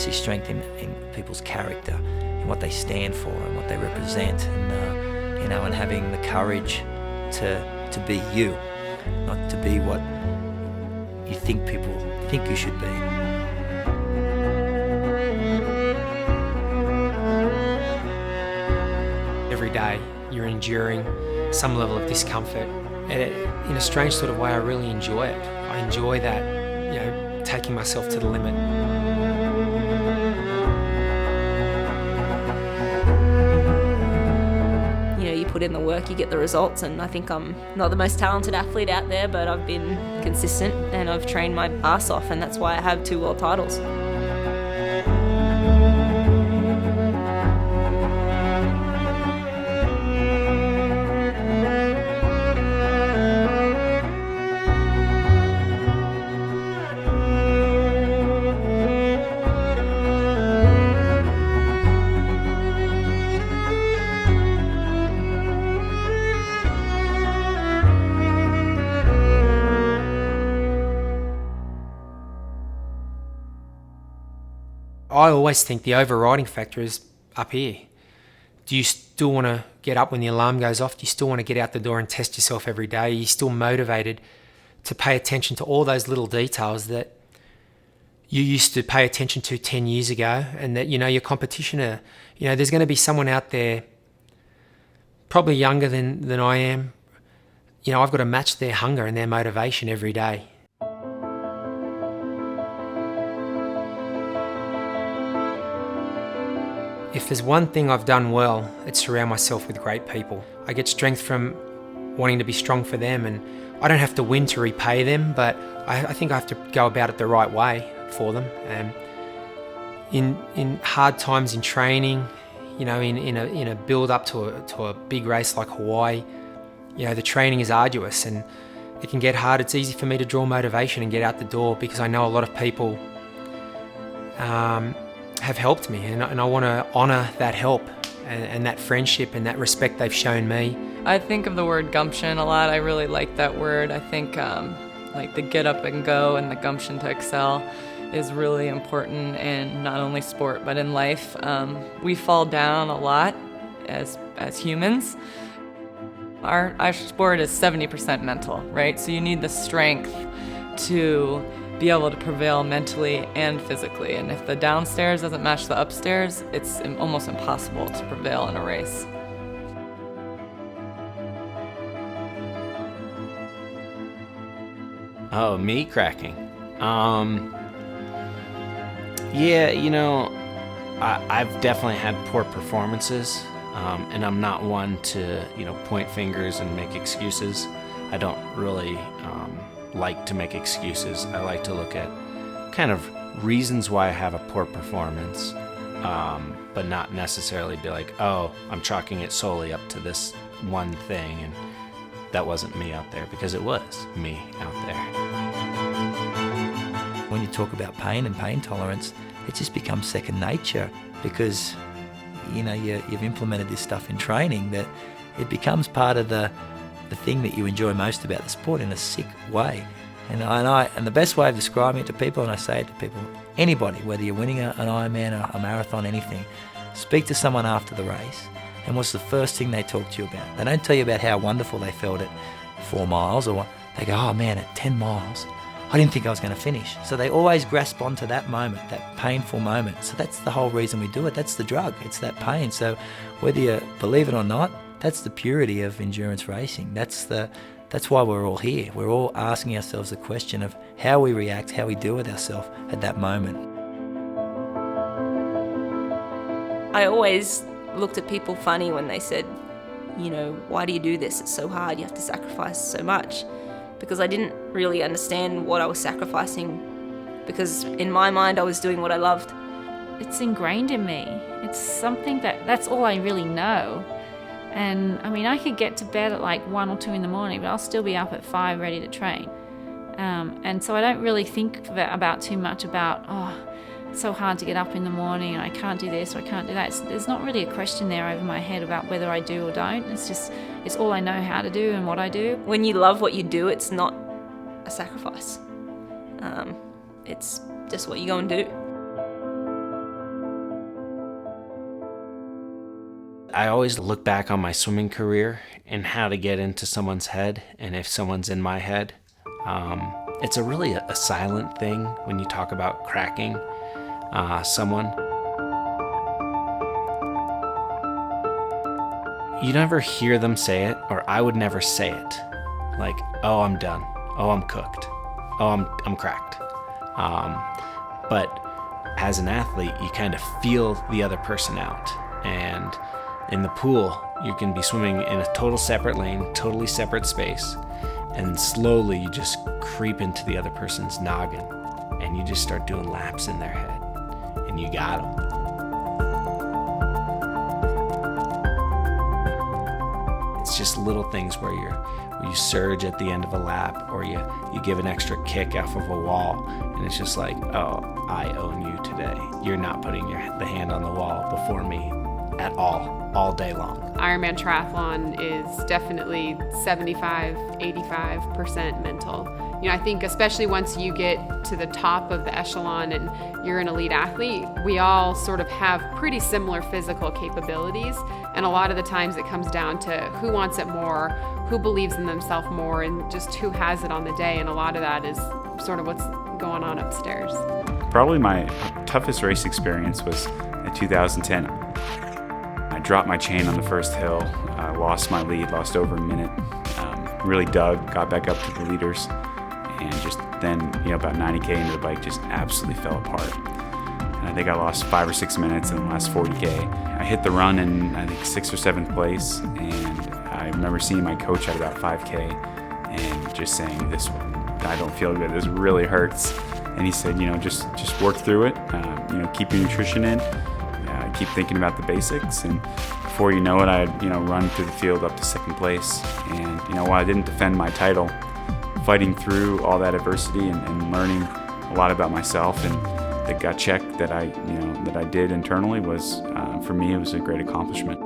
see strength in people's character, in what they stand for and what they represent, and and having the courage to be you, not to be what you think people think you should be. Every day you're enduring some level of discomfort, and in a strange sort of way I really enjoy it. I enjoy that, taking myself to the limit. You put in the work, you get the results, and I think I'm not the most talented athlete out there, but I've been consistent and I've trained my ass off, and that's why I have 2 world titles. I always think the overriding factor is up here. Do you still want to get up when the alarm goes off? Do you still want to get out the door and test yourself every day? Are you still motivated to pay attention to all those little details that you used to pay attention to 10 years ago, and that, your competition there's going to be someone out there probably younger than I am. I've got to match their hunger and their motivation every day. If there's one thing I've done well, it's surround myself with great people. I get strength from wanting to be strong for them, and I don't have to win to repay them, but I think I have to go about it the right way for them. And in hard times in training, in a build up to a big race like Hawaii, the training is arduous and it can get hard. It's easy for me to draw motivation and get out the door because I know a lot of people have helped me, and I want to honour that help and that friendship and that respect they've shown me. I think of the word gumption a lot. I really like that word. I think like the get up and go and the gumption to excel is really important in not only sport but in life. We fall down a lot as humans. Our sport is 70% mental, right? So you need the strength to be able to prevail mentally and physically. And if the downstairs doesn't match the upstairs, it's almost impossible to prevail in a race. Oh, me cracking. I've definitely had poor performances, and I'm not one to, point fingers and make excuses. I don't really like to make excuses. I like to look at kind of reasons why I have a poor performance, but not necessarily be like, oh, I'm chalking it solely up to this one thing, and that wasn't me out there, because it was me out there. When you talk about pain and pain tolerance, it just becomes second nature because you've implemented this stuff in training that it becomes part of the thing that you enjoy most about the sport in a sick way. And the best way of describing it to people, and I say it to people, anybody, whether you're winning an Ironman, a marathon, anything, speak to someone after the race, and what's the first thing they talk to you about? They don't tell you about how wonderful they felt at 4 miles, or they go, oh man, at 10 miles, I didn't think I was going to finish. So they always grasp onto that moment, that painful moment. So that's the whole reason we do it. That's the drug. It's that pain. So whether you believe it or not, that's the purity of endurance racing. That's why we're all here. We're all asking ourselves the question of how we react, how we deal with ourselves at that moment. I always looked at people funny when they said, why do you do this? It's so hard. You have to sacrifice so much. Because I didn't really understand what I was sacrificing, because in my mind I was doing what I loved. It's ingrained in me. It's something that's all I really know. And I could get to bed at like 1 or 2 in the morning, but I'll still be up at 5 ready to train. And so I don't really think about too much about, it's so hard to get up in the morning and I can't do this or I can't do that. There's not really a question there over my head about whether I do or don't. It's all I know how to do and what I do. When you love what you do, it's not a sacrifice. It's just what you go and do. I always look back on my swimming career and how to get into someone's head, and if someone's in my head. It's really a silent thing when you talk about cracking someone. You never hear them say it, or I would never say it. Like, oh, I'm done. Oh, I'm cooked. Oh, I'm cracked. But as an athlete, you kind of feel the other person out. And in the pool, you can be swimming in a total separate lane, totally separate space. And slowly you just creep into the other person's noggin, and you just start doing laps in their head, and you got them. It's just little things where you surge at the end of a lap, or you give an extra kick off of a wall, and it's just like, oh, I own you today. You're not putting the hand on the wall before me at all day long. Ironman triathlon is definitely 75-85% mental. You know, I think especially once you get to the top of the echelon and you're an elite athlete, we all sort of have pretty similar physical capabilities, and a lot of the times it comes down to who wants it more, who believes in themselves more, and just who has it on the day, and a lot of that is sort of what's going on upstairs. Probably my toughest race experience was in 2010. I dropped my chain on the first hill, lost my lead, lost over a minute, really dug, got back up to the leaders, and just then, about 90K into the bike just absolutely fell apart. And I think I lost 5 or 6 minutes in the last 40K. I hit the run in, I think, 6th or 7th place, and I remember seeing my coach at about 5K and just saying, I don't feel good, this really hurts. And he said, just work through it, keep your nutrition in, keep thinking about the basics, and before you know it, I had run through the field up to 2nd place. And while I didn't defend my title, fighting through all that adversity and learning a lot about myself, and the gut check that I did internally was, for me, it was a great accomplishment.